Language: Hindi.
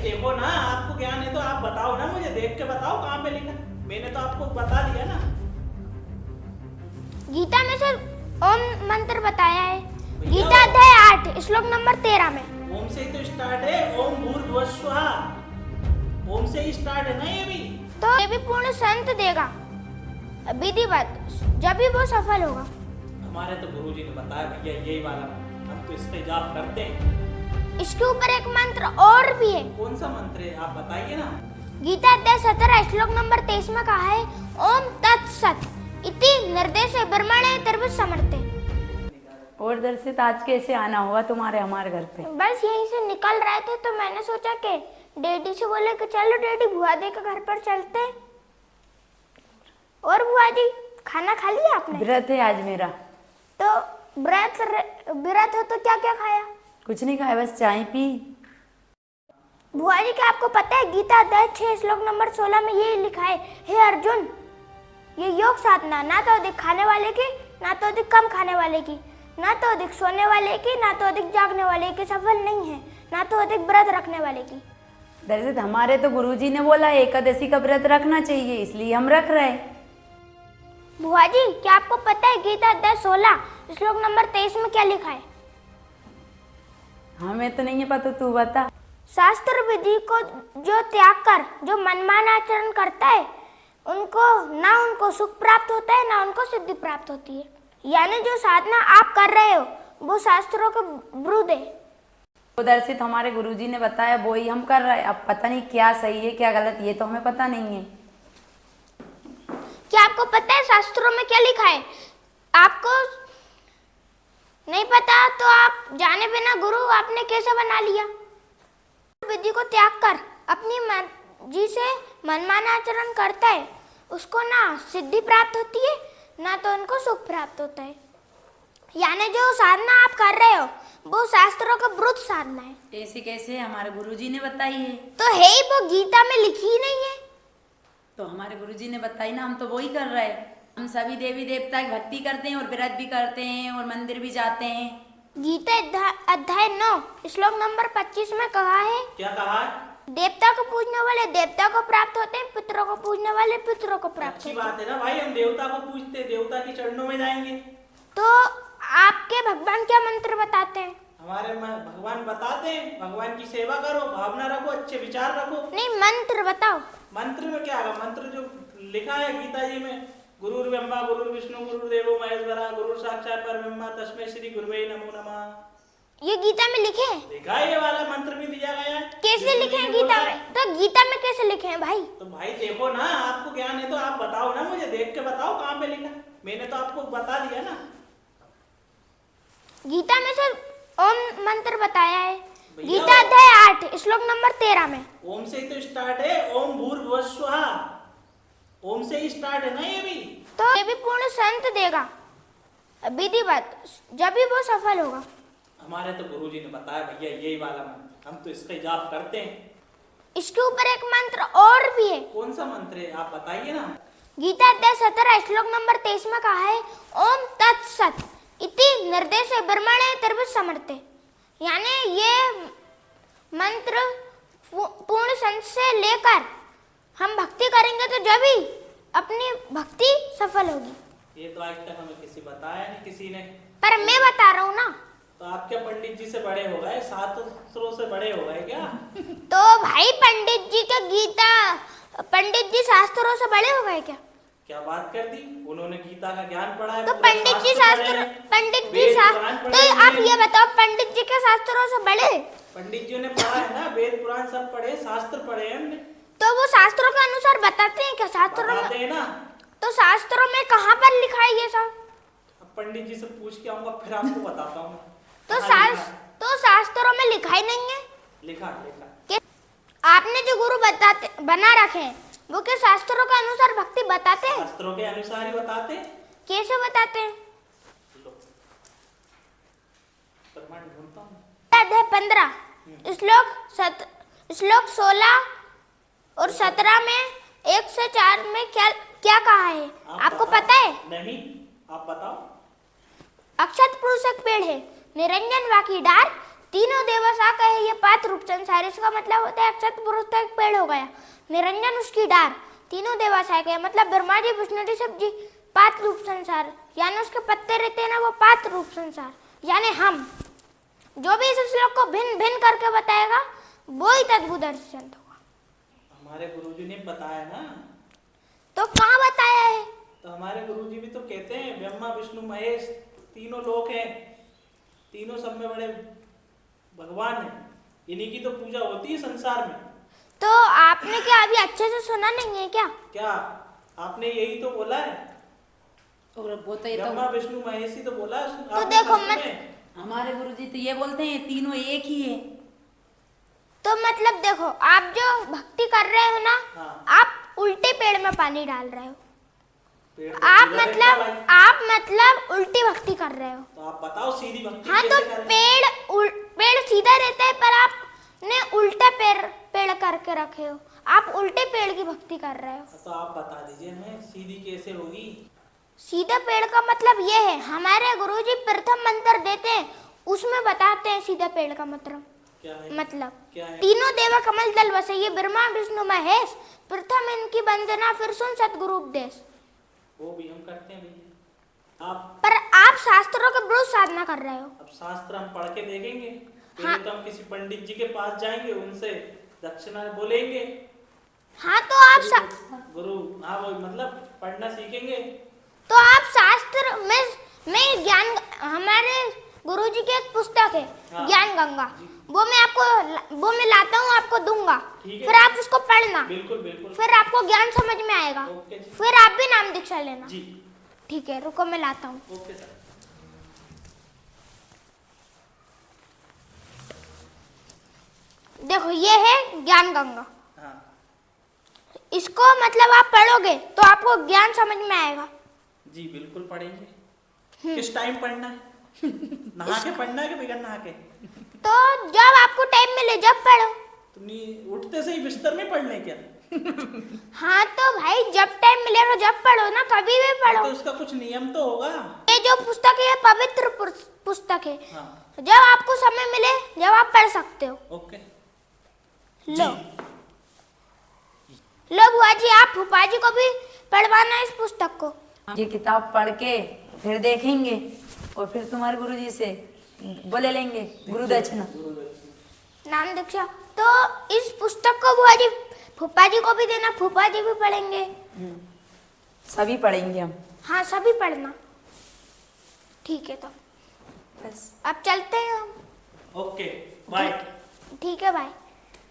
देखो ना, आपको ज्ञान है तो आप बताओ ना, मुझे देख के बताओ कहाँ पे लिखा। मैंने तो आपको बता दिया ना। गीता में से ओम मंत्र बताया है। भैया, गीता अध्याय 8 श्लोक नंबर 13 में। ओम से ही तो स्टार्ट है, ओम भूर्भुवः स्वः। ओम से ही स्टार्ट है ना ये भी। तो ये भी पूर्ण संत देगा विधिवत, जब भी वो सफल होगा। हमारे तो गुरुजी ने बताया भैया यही वाला, हम तो इसका जाप करते हैं। इसके ऊपर एक मंत्र और भी है। कौन सा मंत्र है आप बताइए ना। गीता अध्याय 17 श्लोक नंबर 23 में कहा है, ओम तत्सत इति निर्देश ब्रह्मणे तर्व समर्थे। और दर्शित आज कैसे आना होगा तुम्हारे हमारे घर पे? बस यहीं से निकल रहे थे तो मैंने सोचा कि डैडी से बोले कि चलो डैडी भुआ दे के घर पर चलते हैं। और बुआ जी खाना खा लिया आपने? व्रत है आज मेरा। तो व्रत हो तो क्या क्या खाया? कुछ नहीं खाया, बस चाय पी। बुआ जी क्या आपको पता है गीता अध्याय 6 श्लोक नंबर 16 में ये लिखा है, हे अर्जुन ये योग साधना ना तो अधिक खाने वाले की, ना तो अधिक कम खाने वाले की, ना तो अधिक सोने वाले की, ना तो अधिक जागने वाले की सफल नहीं है, ना तो अधिक व्रत रखने वाले की। दर्शित हमारे तो गुरुजी ने बोला एकादशी का व्रत रखना चाहिए, इसलिए हम रख रहे हैं। बुआ जी क्या आपको पता है गीता अध्याय 16 श्लोक नंबर 23 में क्या लिखा है? हमें तो नहीं है पता, तू बता। शास्त्र विधि को जो त्याग कर जो मनमाना आचरण करता है उनको सुख प्राप्त होता है, ना उनको सिद्धि प्राप्त होती है। यानी जो साधना आप कर रहे हो वो शास्त्रों का विरुद्ध है। तो दर्शित हमारे गुरुजी ने बताया वो ही हम कर रहे हैं। अब पता नहीं क्या सही है क्या गलत, ये तो हमें पता नहीं है। क्या आपको पता है शास्त्रों में क्या लिखा है? आपको नहीं पता तो आप जाने बिना गुरु आपने कैसे बना लिया? विधि को त्याग कर अपनी मर्जी से मनमाना आचरण करता है उसको ना सिद्धि प्राप्त होती है, ना तो उनको सुख प्राप्त होता है। यानी जो साधना आप कर रहे हो वो शास्त्रों का विरुद्ध साधना है। ऐसे कैसे? हमारे गुरुजी ने बताई है। तो है ही, वो गीता में लिखी ही नहीं है। तो हमारे गुरुजी ने बताई ना, हम तो वही कर रहे हैं। हम सभी देवी देवता की भक्ति करते हैं और व्रत भी करते हैं और मंदिर भी जाते हैं। गीता अध्याय 9 श्लोक नंबर 25 में कहा है, क्या कहा है? देवता को पूजने वाले देवता को प्राप्त होते हैं, पितरों को पूजने वाले पितरों को प्राप्त अच्छी होते हैं। बात है ना भाई, हम देवता को पूजते, देवता के चरणों में जाएंगे। तो आपके भगवान क्या मंत्र बताते हैं? हमारे भगवान बताते हैं भगवान की सेवा करो, भावना रखो, अच्छे विचार रखो। नहीं मंत्र बताओ। मंत्र में क्या है? मंत्र जो लिखा है गीता जी में, गुरुर्ब्रह्मा गुरुर्विष्णु गुरुर्देवो महेश्वरा गुरु साक्षात परब्रह्म तस्मै श्री गुरुवे नमो नमः। ये गीता में लिखे हैं? लिखा है, ये वाला मंत्र भी दिया गया है। कैसे लिखे हैं गीता में? तो गीता में कैसे लिखे हैं भाई? तो भाई देखो ना, आपको ज्ञान है तो आप बताओ ना, मुझे देख के बताओ कहाँ पे लिखा। मैंने तो आपको बता दिया ना। गीता में से ओम मंत्र बताया है। गीता अध्याय 8 श्लोक नंबर 13 में। ओम से ही तो स्टार्ट है, ओम भूर्भुवः स्वः। ओम से ही स्टार्ट है ना ये भी। तो ये भी पूर्ण संत देगा विधिवत, जब भी वो सफल होगा। हमारे तो गुरुजी ने बताया भैया यही वाला मंत्र, हम तो इसका जाप करते हैं। इसके ऊपर एक मंत्र और भी है। कौन सा मंत्र है आप बताइए ना। गीता अध्याय 17 श्लोक नंबर 23 में कहा है, ओम तत्सत इति निर्देश ब्रह्मणे तर्व समर्थे। यानी ये मंत्र पूर्ण संत से लेकर हम भक्ति करेंगे तो जब ही अपनी भक्ति सफल होगी। ये तो आज तक हमें किसी बताया नहीं किसी ने। पर मैं बता रहा हूँ ना। तो आप क्या पंडित जी से बड़े हो गए, शास्त्रों से बड़े हो गए क्या? तो भाई पंडित जी का गीता, पंडित जी शास्त्रों से बड़े हो गए क्या? क्या बात कर दी, उन्होंने गीता का ज्ञान पढ़ा है। तो पंडित जी शास्त्र, पंडित जी शास्त्र, तो आप ये बताओ पंडित जी के शास्त्रों से बड़े? पंडित जी ने पढ़ा है ना, वेद पुराण सब पढ़े, शास्त्र पढ़े हैं हमने। तो वो शास्त्रों के अनुसार बताते हैं क्या? शास्त्रों बताते हैं ना। तो शास्त्रों में कहाँ पर लिखा है ये सब? अब पंडित जी से पूछ के आऊंगा फिर आपको बताता हूँ। तो शास्त्रों में लिखा ही नहीं है। लिखा लिखा कि आपने जो गुरु बताते बना रखे हैं वो के शास्त्रों के अनुसार भक्ति बताते हैं? शास्त्रों के अनुसार ही बताते हैं। कैसे बताते हैं? लो प्रमाण ढूंढता हूँ। अध्याय 15 श्लोक 16 और 17 में 1 से 4 में क्या क्या कहा है आपको पता है? नहीं, आप बताओ। अक्षत पुरुष एक पेड़ है, निरंजन वाकी डार, तीनों देवसा कहे ये पात रूप संसार, इसका मतलब होता है अक्षत पुरुष का एक पेड़ हो गया, निरंजन उसकी डार। तीनों देवासाय कहे मतलब ब्रह्मा जी, विष्णु जी, शिव जी, पात रूप संसार यानी उसके पत्ते रहते हैं ना, वो पात रूप संसार यानी हम। जो भी इस श्लोक को भिन्न भिन्न करके बताएगा वो ही तद्भुत दर्शन होगा। हमारे गुरुजी ने बताया ना, तो कहाँ बताया है? तो हमारे गुरुजी भी तो कहते हैं ब्रह्मा विष्णु महेश तीनों लोक हैं, तीनों सब में बड़े भगवान हैं, इन्हीं की तो पूजा होती है संसार में। तो आपने क्या अभी अच्छे से सुना नहीं है क्या? क्या आपने यही तो बोला है? और वो तो ये ब्रह्मा तो विष्णु महेश ही तो बोला है तो आपने देखो शास्त्र मैं में। हमारे गुरुजी तो ये बोलते हैं तीनों एक ही है। तो मतलब देखो, आप जो भक्ति कर रहे हो ना, हाँ। आप उल्टे पेड़ में पानी डाल रहे हो। पेड़ तो आप सीधा रहता भाई। मतलब उल्टी भक्ति कर रहे हो। तो आप बताओ सीधी भक्ति हाँ तो कैसे करें? पेड़ सीधा रहता है, पर आपने उल्टा पेड़ करके रखे हो, आप उल्टे पेड़ की भक्ति कर रहे हो। तो आप बता दीजिए हमें सीधी कैसे होगी? सीधा पेड़ का मतलब ये है, हमारे गुरुजी प्रथम मंत्र देते हैं, उसमें बताते हैं सीधा पेड़ का मतलब। क्या है? मतलब क्या है? तीनों देवा कमल दल बसे, ये ब्रह्मा विष्णु महेश, प्रथम इनकी वंदना फिर सुन सतगुरु उपदेश। वो भी हम करते हैं भैया। आप पर आप शास्त्रों के विरुद्ध साधना कर रहे हो। अब शास्त्र हम पढ़ के देखेंगे, हाँ। पहले तो हम किसी पंडित जी के पास जाएंगे, उनसे दक्षिणा बोलेंगे। हाँ तो आप गुरु हाँ वो मतलब पढ़ना सीखेंगे। तो आप शास्त्र में ज्ञान, हमारे गुरुजी की एक पुस्तक है हाँ। ज्ञान गंगा, वो मैं लाता हूँ, आपको दूंगा, ठीक है। फिर आप उसको पढ़ना, बिल्कुल बिल्कुल। फिर आपको ज्ञान समझ में आएगा, ओके जी। फिर आप भी नाम दीक्षा लेना। जी ठीक है, रुको मैं लाता हूँ। Okay sir. देखो ये है ज्ञान गंगा, हाँ इसको मतलब आप पढ़ोगे तो आपको ज्ञान समझ में आएगा। जी बिल्कुल पढ़ेंगे। किस टाइम पढ़ना है? नहा के पढ़ना है कि बगैर नहा के? तो जब आपको टाइम मिले जब पढ़ो। तुमने उठते से ही बिस्तर में पढ़ने क्या? हाँ तो भाई जब टाइम मिलेगा जब पढ़ो ना, कभी भी पढ़ो। तो उसका कुछ नियम तो होगा। ये जो पुस्तक है ये पवित्र पुस्तक है, हाँ जब आपको समय मिले जब आप पढ़ सकते हो। ओके। लो लो बुआ जी, आप फूफा जी को भी पढ़वाना इस पुस्तक को। ये किताब पढ़ के फिर देखेंगे और फिर तुम्हारे गुरुजी से बोले लेंगे गुरु दक्षिणा। नाम दीक्षा। तो इस पुस्तक को बुआ जी फूफा जी को भी देना, फूफा जी भी पढ़ेंगे। सभी पढ़ेंगे हम। हाँ सभी पढ़ना। ठीक है, तो बस अब चलते हैं हम। Okay bye. ठीक है, बाय।